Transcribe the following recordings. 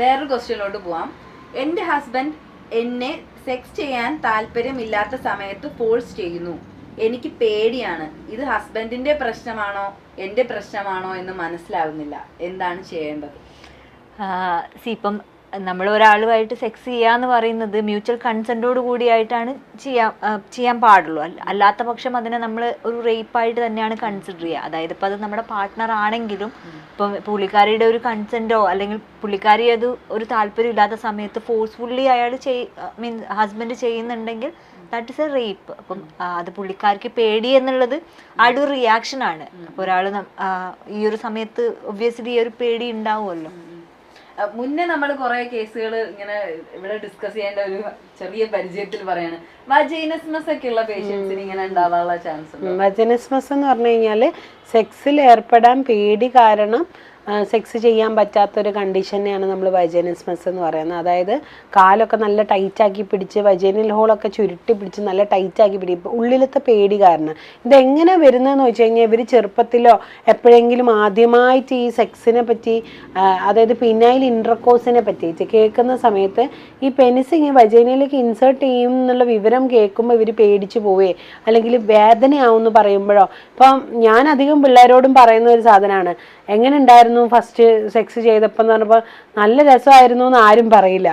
വേറൊരു ക്വസ്റ്റ്യനിലോട്ട് പോവാം. എൻ്റെ ഹസ്ബൻഡ് എന്നെ സെക്സ് ചെയ്യാൻ താല്പര്യമില്ലാത്ത സമയത്ത് ഫോഴ്സ് ചെയ്യുന്നു. എനിക്ക് പേടിയാണ്. ഇത് ഹസ്ബൻഡിന്റെ പ്രശ്നമാണോ എൻ്റെ പ്രശ്നമാണോ എന്ന് മനസ്സിലാവുന്നില്ല. എന്താണ് ചെയ്യേണ്ടത്? ഇപ്പം നമ്മൾ ഒരാളുമായിട്ട് സെക്സ് ചെയ്യാന്ന് പറയുന്നത് മ്യൂച്വൽ കൺസെൻറ്റോട് കൂടിയായിട്ടാണ് ചെയ്യാൻ പാടുള്ളൂ. അല്ലാത്ത പക്ഷം അതിനെ നമ്മൾ ഒരു റേപ്പായിട്ട് തന്നെയാണ് കൺസിഡർ ചെയ്യുക. അതായത് ഇപ്പം അത് നമ്മുടെ പാർട്ട്ണർ ആണെങ്കിലും ഇപ്പം പുള്ളിക്കാരിയുടെ ഒരു കൺസെൻറ്റോ അല്ലെങ്കിൽ പുള്ളിക്കാരി അത് ഒരു താല്പര്യം ഇല്ലാത്ത സമയത്ത് ഫോഴ്സ്ഫുള്ളി അയാൾ ഹസ്ബൻഡ് ചെയ്യുന്നുണ്ടെങ്കിൽ ദാറ്റ് ഇസ് എ റേപ്പ്. അപ്പം അത് പുള്ളിക്കാർക്ക് പേടി എന്നുള്ളത് ആളുടെ ഒരു റിയാക്ഷനാണ്. അപ്പോൾ ഒരാൾ ഈ ഒരു സമയത്ത് ഒബ്വിയസ്ലി ഈ ഒരു പേടി ഉണ്ടാവുമല്ലോ. മുന്നേ നമ്മൾ കുറെ കേസുകൾ ഇങ്ങനെ ഇവിടെ ഡിസ്കസ് ചെയ്യേണ്ട ഒരു ചെറിയ പരിചയത്തിൽ പറയാണ്, വജൈനസ്മസ് ഒക്കെ ഉള്ള പേഷ്യൻസിന് ഇങ്ങനെ ഉണ്ടാവാനുള്ള ചാൻസ് ഉണ്ട്. വജൈനസ്മസ് എന്ന് പറഞ്ഞു കഴിഞ്ഞാൽ സെക്സിൽ ഏർപ്പെടാൻ പേടി കാരണം സെക്സ് ചെയ്യാൻ പറ്റാത്തൊരു കണ്ടീഷനെയാണ് നമ്മൾ വജൈനസ്മസ് എന്ന് പറയുന്നത്. അതായത് കാലൊക്കെ നല്ല ടൈറ്റാക്കി പിടിച്ച് വജൈനൽ ഹോളൊക്കെ ചുരുട്ടി പിടിച്ച് നല്ല ടൈറ്റാക്കി പിടിക്കും ഉള്ളിലത്തെ പേടി കാരണം. ഇതെങ്ങനെ വരുന്നതെന്ന് വെച്ച് കഴിഞ്ഞാൽ ഇവർ ചെറുപ്പത്തിലോ എപ്പോഴെങ്കിലും ആദ്യമായിട്ട് ഈ സെക്സിനെ പറ്റി അതായത് പിന്നൈൽ ഇൻട്രക്കോഴ്സിനെ പറ്റി കേൾക്കുന്ന സമയത്ത് ഈ പെനിസ് ഈ വജൈനയിലേക്ക് ഇൻസേർട്ട് ചെയ്യും എന്നുള്ള വിവരം കേൾക്കുമ്പോൾ ഇവർ പേടിച്ച് പോവേ അല്ലെങ്കിൽ വേദനയാവും എന്ന് പറയുമ്പോഴോ. ഇപ്പം ഞാൻ അധികം പിള്ളേരോടും പറയുന്ന ഒരു സാധനമാണ്, എങ്ങനെ ഉണ്ടായിരുന്നു ഫസ്റ്റ് സെക്സ് ചെയ്തപ്പോൾ എന്ന് പറഞ്ഞപ്പോൾ നല്ല രസമായിരുന്നു എന്ന് ആരും പറയില്ല.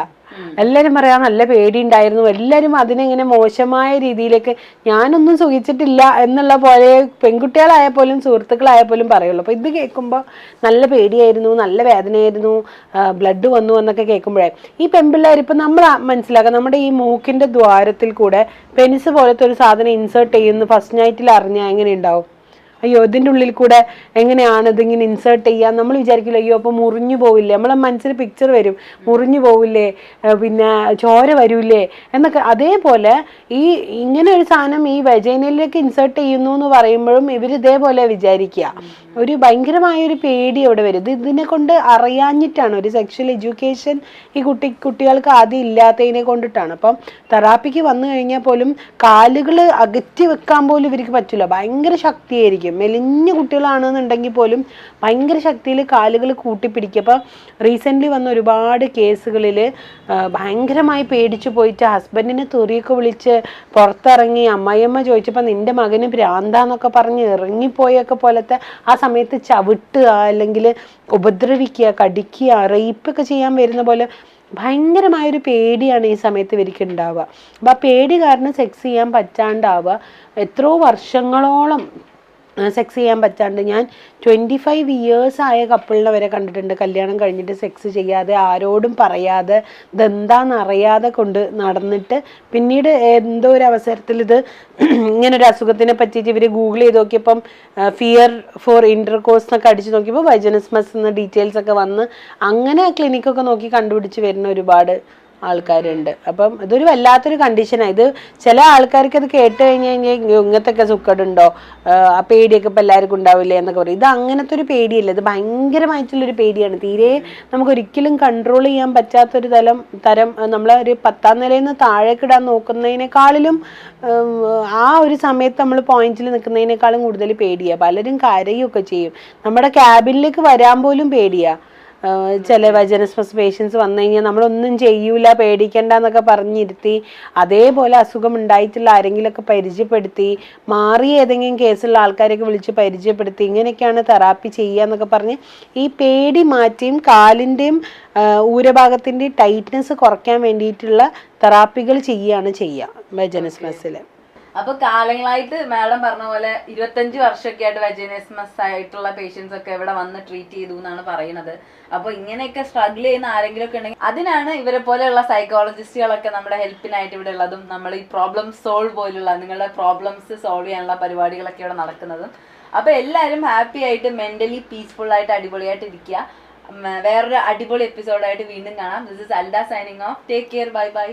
എല്ലാവരും പറയാം നല്ല പേടി ഉണ്ടായിരുന്നു. എല്ലാവരും അതിനെങ്ങനെ മോശമായ രീതിയിലേക്ക് ഞാനൊന്നും സുഖിച്ചിട്ടില്ല എന്നുള്ള പോലെ പെൺകുട്ടികളായാൽ പോലും സുഹൃത്തുക്കളായാൽ പോലും പറയുള്ളൂ. അപ്പോൾ ഇത് കേൾക്കുമ്പോൾ നല്ല പേടിയായിരുന്നു, നല്ല വേദനയായിരുന്നു, ബ്ലഡ് വന്നു എന്നൊക്കെ കേൾക്കുമ്പോഴേ ഈ പെൺപിള്ളേർ ഇപ്പം നമ്മൾ മനസ്സിലാക്കാം നമ്മുടെ ഈ മൂക്കിൻ്റെ ദ്വാരത്തിൽ കൂടെ പെനിസ് പോലത്തെ ഒരു സാധനം ഇൻസേർട്ട് ചെയ്യുന്നു ഫസ്റ്റ് നൈറ്റിൽ അറിഞ്ഞാൽ എങ്ങനെ ഉണ്ടാവും? അയ്യോ ഇതിൻ്റെ ഉള്ളിൽ കൂടെ എങ്ങനെയാണ് ഇതിങ്ങനെ ഇൻസേർട്ട് ചെയ്യാൻ നമ്മൾ വിചാരിക്കില്ല. അയ്യോ അപ്പോൾ മുറിഞ്ഞു പോവില്ലേ, നമ്മളെ മനസ്സിൽ പിക്ചർ വരും, മുറിഞ്ഞു പോവില്ലേ, പിന്നെ ചോര വരൂലേ എന്നൊക്കെ. അതേപോലെ ഇങ്ങനെ ഒരു സാധനം ഈ വജൈനയിലേക്ക് ഇൻസേർട്ട് ചെയ്യുന്നു എന്ന് പറയുമ്പോഴും ഇവർ ഇതേപോലെ വിചാരിക്കുക. ഒരു ഭയങ്കരമായൊരു പേടി അവിടെ വരും. ഇതിനെ കൊണ്ട് അറിയാഞ്ഞിട്ടാണ്, ഒരു സെക്ഷൽ എഡ്യൂക്കേഷൻ ഈ കുട്ടികൾക്ക് ആദ്യം ഇല്ലാത്തതിനെ കൊണ്ടിട്ടാണ്. അപ്പം തെറാപ്പിക്ക് വന്നു കഴിഞ്ഞാൽ പോലും കാലുകൾ അകറ്റി വെക്കാൻ പോലും ഇവർക്ക് പറ്റില്ല, ഭയങ്കര ശക്തിയായിരിക്കും. മെലിഞ്ഞ കുട്ടികളാണെന്നുണ്ടെങ്കിൽ പോലും ഭയങ്കര ശക്തിയിൽ കാലുകൾ കൂട്ടിപ്പിടിക്കുക. അപ്പോൾ റീസെൻ്റ്ലി വന്ന ഒരുപാട് കേസുകളിൽ ഭയങ്കരമായി പേടിച്ചു പോയിട്ട് ഹസ്ബൻഡിനെ തെറിയൊക്കെ വിളിച്ച് പുറത്തിറങ്ങി അമ്മായിയമ്മ ചോദിച്ചപ്പോൾ നിൻ്റെ മകന് ഭ്രാന്താന്നൊക്കെ പറഞ്ഞ് ഇറങ്ങിപ്പോയൊക്കെ പോലത്തെ ആ സമയത്ത് ചവിട്ടുക അല്ലെങ്കിൽ ഉപദ്രവിക്കുക, കടിക്കുക, റേപ്പൊക്കെ ചെയ്യാൻ വരുന്ന പോലെ ഭയങ്കരമായൊരു പേടിയാണ് ഈ സമയത്ത് ഇവർക്ക് ഉണ്ടാവുക. അപ്പോൾ ആ പേടി കാരണം സെക്സ് ചെയ്യാൻ പറ്റാണ്ടാവുക. എത്രയോ വർഷങ്ങളോളം സെക്സ് ചെയ്യാൻ പറ്റാണ്ട് ഞാൻ 25 years ആയ കപ്പിളിനെ വരെ കണ്ടിട്ടുണ്ട് കല്യാണം കഴിഞ്ഞിട്ട് സെക്സ് ചെയ്യാതെ ആരോടും പറയാതെ ഇതെന്താണെന്ന് അറിയാതെ കൊണ്ട് നടന്നിട്ട് പിന്നീട് എന്തോ ഒരു അവസരത്തിൽ ഇത് ഇങ്ങനൊരു അസുഖത്തിനെ പറ്റിയിട്ട് ഇവർ ഗൂഗിൾ ചെയ്ത് നോക്കിയപ്പം ഫിയർ ഫോർ ഇൻ്റർകോഴ്സ് എന്നൊക്കെ അടിച്ച് നോക്കിയപ്പോൾ വജൈനസ്മസ് എന്ന ഡീറ്റെയിൽസ് ഒക്കെ വന്ന് അങ്ങനെ ക്ലിനിക്കൊക്കെ നോക്കി കണ്ടുപിടിച്ച് വരുന്ന ഒരുപാട് ആൾക്കാരുണ്ട്. അപ്പം ഇതൊരു വല്ലാത്തൊരു കണ്ടീഷനാണ്. ഇത് ചില ആൾക്കാർക്ക് അത് കേട്ട് കഴിഞ്ഞ് കഴിഞ്ഞാൽ ഇങ്ങനത്തെയൊക്കെ സുഖമുണ്ടോ, ആ പേടിയൊക്കെ ഇപ്പം എല്ലാവർക്കും ഉണ്ടാവില്ലേ എന്നൊക്കെ പറയും. ഇത് അങ്ങനത്തെ ഒരു പേടിയല്ല, ഇത് ഭയങ്കരമായിട്ടുള്ളൊരു പേടിയാണ്. തീരെ നമുക്കൊരിക്കലും കൺട്രോൾ ചെയ്യാൻ പറ്റാത്തൊരു തരം നമ്മളൊരു 10ാം നിലയിൽ നിന്ന് താഴേക്കിടാൻ നോക്കുന്നതിനേക്കാളിലും ആ ഒരു സമയത്ത് നമ്മൾ പോയിന്റിൽ നിൽക്കുന്നതിനേക്കാളും കൂടുതൽ പേടിയാണ്. പലരും കരയൊക്കെ ചെയ്യും. നമ്മുടെ ക്യാബിനിലേക്ക് വരാൻ പോലും പേടിയാണ്. ചില വജൈനസ്മസ് പേഷ്യൻസ് വന്നു കഴിഞ്ഞാൽ നമ്മളൊന്നും ചെയ്യൂല പേടിക്കണ്ട എന്നൊക്കെ പറഞ്ഞിരുത്തി അതേപോലെ അസുഖം ഉണ്ടായിട്ടുള്ള ആരെങ്കിലുമൊക്കെ പരിചയപ്പെടുത്തി മാറിയ ഏതെങ്കിലും കേസുള്ള ആൾക്കാരെയൊക്കെ വിളിച്ച് പരിചയപ്പെടുത്തി ഇങ്ങനെയൊക്കെയാണ് തെറാപ്പി ചെയ്യുക എന്നൊക്കെ പറഞ്ഞ് ഈ പേടി മാറ്റിയും കാലിൻ്റെയും ഊരഭാഗത്തിൻ്റെയും ടൈറ്റ്നെസ് കുറയ്ക്കാൻ വേണ്ടിയിട്ടുള്ള തെറാപ്പികൾ ചെയ്യുക വജൈനസ്മസിൽ. അപ്പൊ കാലങ്ങളായിട്ട് മാഡം പറഞ്ഞ പോലെ 25 വർഷമൊക്കെ ആയിട്ട് വജൈനസ്മസ് ആയിട്ടുള്ള പേഷ്യൻസ് ഒക്കെ ഇവിടെ വന്ന് ട്രീറ്റ് ചെയ്തു എന്നാണ് പറയുന്നത്. അപ്പൊ ഇങ്ങനെയൊക്കെ സ്ട്രഗിൾ ചെയ്യുന്ന ആരെങ്കിലും ഒക്കെ ഉണ്ടെങ്കിൽ അതിനാണ് ഇവരെ പോലെയുള്ള സൈക്കോളജിസ്റ്റുകളൊക്കെ നമ്മുടെ ഹെൽപ്പിനായിട്ട് ഇവിടെ ഉള്ളതും നമ്മൾ ഈ പ്രോബ്ലം സോൾവ് പോലുള്ള നിങ്ങളുടെ പ്രോബ്ലംസ് സോൾവ് ചെയ്യാനുള്ള പരിപാടികളൊക്കെ ഇവിടെ നടക്കുന്നതും. അപ്പൊ എല്ലാവരും ഹാപ്പി ആയിട്ട് മെന്റലി പീസ്ഫുൾ ആയിട്ട് അടിപൊളിയായിട്ട് ഇരിക്കുക. വേറൊരു അടിപൊളി എപ്പിസോഡായിട്ട് വീണ്ടും കാണാം. This is Alda signing off. Take care. Bye by.